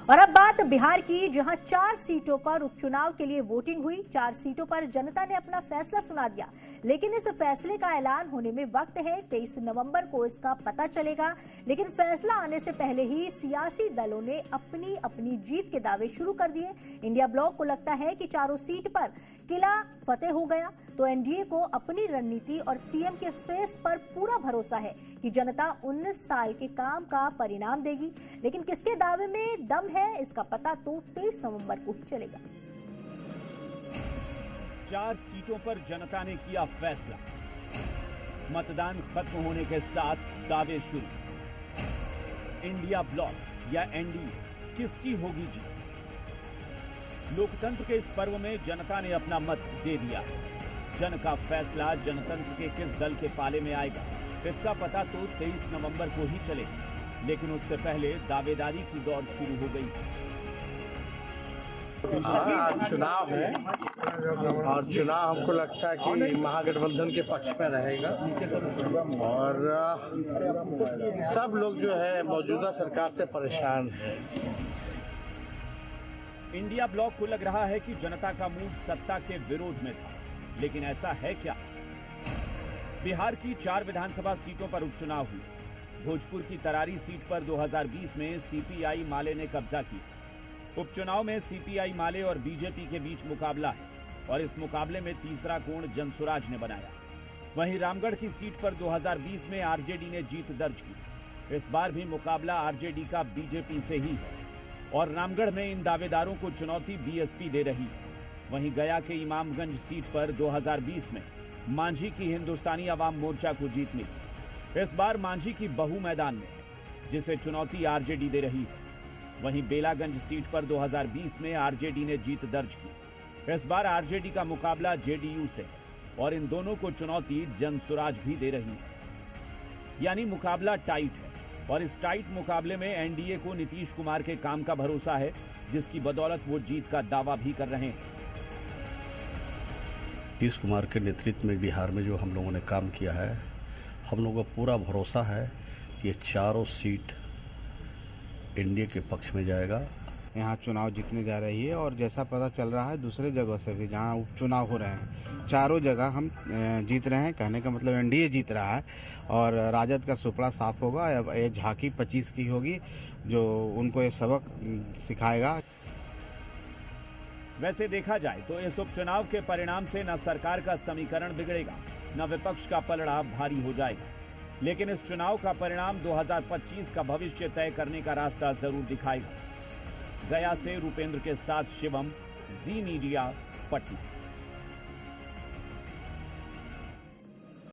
और अब बात बिहार की, जहां 4 सीटों पर उपचुनाव के लिए वोटिंग हुई। 4 सीटों पर जनता ने अपना फैसला सुना दिया, लेकिन इस फैसले का ऐलान होने में वक्त है। 23 नवंबर को इसका पता चलेगा। लेकिन फैसला आने से पहले ही सियासी दलों ने अपनी अपनी जीत के दावे शुरू कर दिए। इंडिया ब्लॉक को लगता है कि चारों सीट पर किला फतेह हो गया, तो एनडीए को अपनी रणनीति और सीएम के फेस पर पूरा भरोसा है कि जनता 19 साल के काम का परिणाम देगी। लेकिन किसके दावे में दम है, इसका पता तो 23 नवंबर को ही चलेगा। 4 सीटों पर जनता ने किया फैसला। मतदान खत्म होने के साथ दावे शुरू। इंडिया ब्लॉक या एनडीए, किसकी होगी जीत? लोकतंत्र के इस पर्व में जनता ने अपना मत दे दिया। जन का फैसला जनतंत्र के किस दल के पाले में आएगा, इसका पता तो 23 नवंबर को ही चलेगा। लेकिन उससे पहले दावेदारी की दौड़ शुरू हो गई। चुनाव है और चुनाव हमको लगता है कि महागठबंधन के पक्ष में रहेगा और सब लोग जो है मौजूदा सरकार से परेशान है। इंडिया ब्लॉक को लग रहा है कि जनता का मूड सत्ता के विरोध में था, लेकिन ऐसा है क्या? बिहार की 4 विधानसभा सीटों पर उपचुनाव हुए। भोजपुर की तरारी सीट पर 2020 में सीपीआई माले ने कब्जा किया। उपचुनाव में सीपीआई माले और बीजेपी के बीच मुकाबला है और इस मुकाबले में तीसरा कोण जनसुराज ने बनाया। वहीं रामगढ़ की सीट पर 2020 में आरजेडी ने जीत दर्ज की। इस बार भी मुकाबला आरजेडी का बीजेपी से ही है और रामगढ़ में इन दावेदारों को चुनौती बीएसपी दे रही है। वहीं गया के इमामगंज सीट पर 2020 में मांझी की हिंदुस्तानी अवाम मोर्चा को जीत मिली। इस बार मांझी की बहू मैदान में है, जिसे चुनौती आरजेडी दे रही है। वहीं बेलागंज सीट पर 2020 में आरजेडी ने जीत दर्ज की। इस बार आरजेडी का मुकाबला जेडीयू से है और इन दोनों को चुनौती जनसुराज भी दे रही है। यानी मुकाबला टाइट है और इस टाइट मुकाबले में एनडीए को नीतीश कुमार के काम का भरोसा है, जिसकी बदौलत वो जीत का दावा भी कर रहे हैं। नीतीश कुमार के नेतृत्व में बिहार में जो हम लोगों ने काम किया है, हम लोगों को पूरा भरोसा है कि ये चारों सीट एनडीए के पक्ष में जाएगा। यहाँ चुनाव जीतने जा रही है और जैसा पता चल रहा है दूसरे जगह से भी जहाँ उपचुनाव हो रहे हैं, चारों जगह हम जीत रहे हैं। कहने का मतलब एनडीए जीत रहा है और राजद का सुपड़ा साफ होगा। ये झांकी 25 की होगी जो उनको ये सबक सिखाएगा। वैसे देखा जाए तो इस उपचुनाव के परिणाम से न सरकार का समीकरण बिगड़ेगा, न विपक्ष का पलड़ा भारी हो जाएगा। लेकिन इस चुनाव का परिणाम 2025 का भविष्य तय करने का रास्ता जरूर दिखाएगा। गया से रूपेंद्र के साथ शिवम, जी मीडिया, पटना।